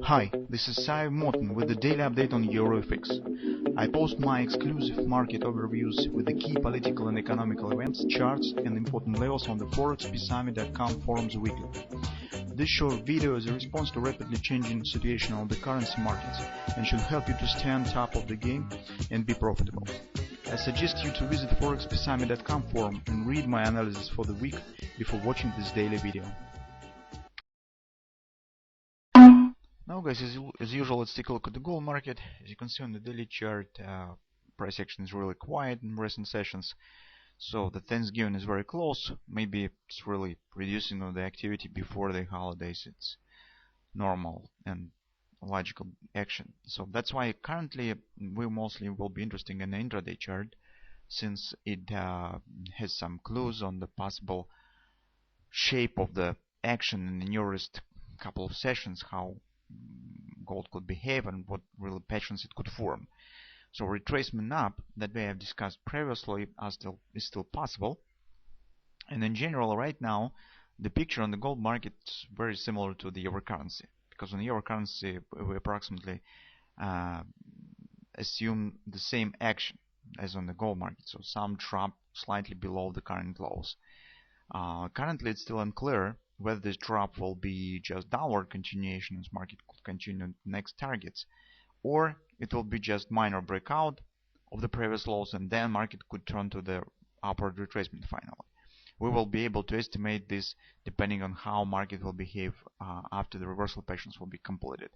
Hi, this is Sai Morton with the daily update on EuroFX. I post my exclusive market overviews with the key political and economical events, charts, and important levels on the forexbsummit.com forums weekly. This short video is a response to rapidly changing situation on the currency markets and should help you to stay on top of the game and be profitable. I suggest you to visit forexbsummit.com forum and read my analysis for the week before watching this daily video. Now guys, as usual, let's take a look at the gold market. As you can see on the daily chart, price action is really quiet in recent sessions. So the Thanksgiving is very close. Maybe it's really reducing of the activity before the holidays. It's normal and logical action. So that's why currently we mostly will be interested in the intraday chart, since it has some clues on the possible shape of the action in the nearest couple of sessions, how gold could behave and what real patterns it could form. So retracement up that we have discussed previously is still possible. And in general, right now, the picture on the gold market is very similar to the euro currency, because on the euro currency we approximately assume the same action as on the gold market. So some drop slightly below the current lows. Currently, it's still unclear whether this drop will be just downward continuation as market could continue next targets, or it will be just minor breakout of the previous lows and then market could turn to the upward retracement finally. We will be able to estimate this depending on how market will behave after the reversal patterns will be completed.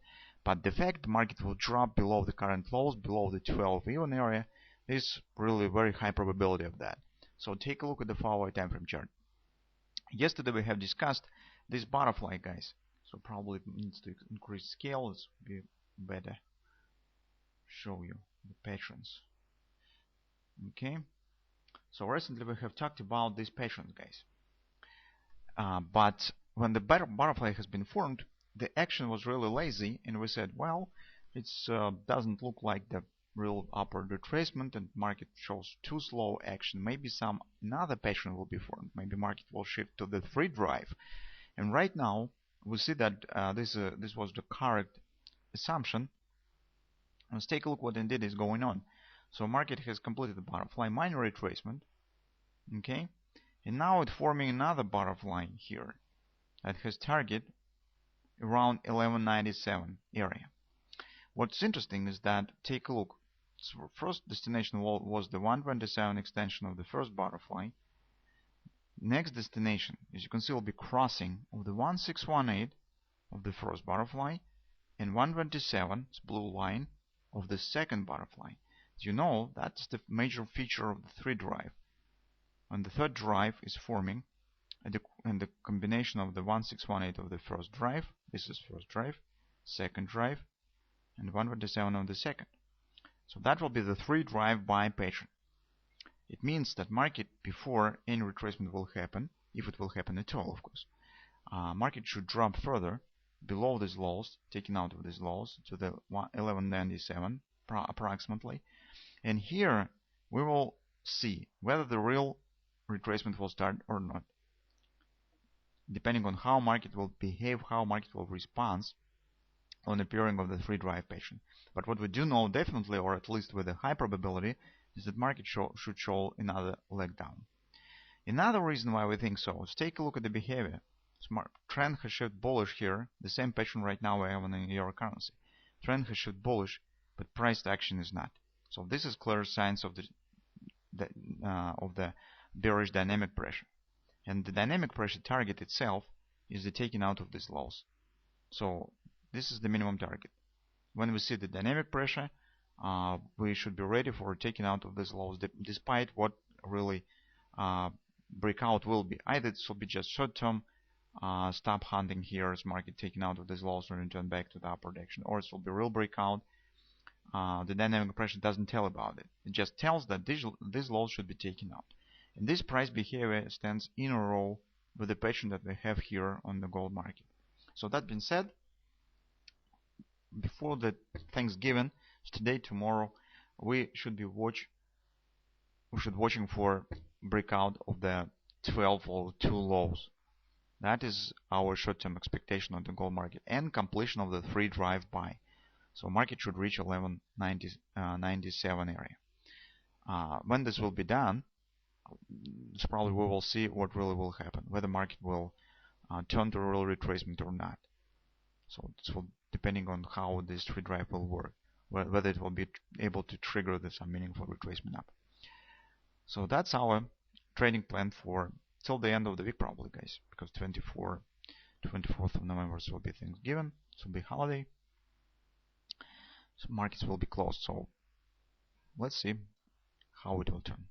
But the fact the market will drop below the current lows, below the 12 even area, is really very high probability of that. So take a look at the 4-hour time frame chart. Yesterday we have discussed this butterfly, guys. So probably it needs to increase scale. It's be better show you the patterns. Okay. So recently we have talked about these patterns, guys. But when the butterfly has been formed, the action was really lazy, and we said, well, it doesn't look like the real upward retracement, and market shows too slow action. Maybe some another pattern will be formed. Maybe market will shift to the 3 drive. And right now we see that this was the correct assumption. Let's take a look what indeed is going on. So market has completed the butterfly minor retracement, okay, and now it's forming another butterfly here that has target around 1197 area. What's interesting is that, take a look. So first destination was the 127 extension of the first butterfly. Next destination, as you can see, will be crossing of the 1618 of the first butterfly and 127, it's blue line, of the second butterfly. As you know, that's the major feature of the 3 drive. And the 3rd drive is forming and the combination of the 1618 of the first drive, this is first drive, second drive, and 127 of the second. So that will be the 3 drive buy pattern. It means that market, before any retracement will happen, if it will happen at all, of course, market should drop further below these lows, taken out of these lows to the 1197 approximately. And here we will see whether the real retracement will start or not, depending on how market will behave, how market will respond on appearing of the 3 drive pattern. But what we do know definitely, or at least with a high probability, is that market should show another leg down. Another reason why we think so is take a look at the behavior. Trend has shifted bullish here, the same pattern right now we have in the euro currency. Trend has shifted bullish, but price action is not. So this is clear signs of the bearish dynamic pressure. And the dynamic pressure target itself is the taking out of these lows. So this is the minimum target. When we see the dynamic pressure, we should be ready for taking out of these lows, despite what really breakout will be. Either it will be just short-term stop hunting here as market taking out of these lows and return back to the upward action, or it will be real breakout. The dynamic pressure doesn't tell about it. It just tells that these lows should be taken out. And this price behavior stands in a row with the pattern that we have here on the gold market. So that being said, before the Thanksgiving, today, tomorrow, we should be watching for breakout of the 12 or 2 lows. That is our short-term expectation on the gold market and completion of the free drive-by. So market should reach 1197 area. When this will be done, probably we will see what really will happen, whether market will turn to a real retracement or not. So this will depending on how this free drive will work, whether it will be able to trigger this meaningful retracement up. So that's our trading plan for till the end of the week probably, guys, because 24th of November will be Thanksgiving, it will be holiday, so markets will be closed. So let's see how it will turn.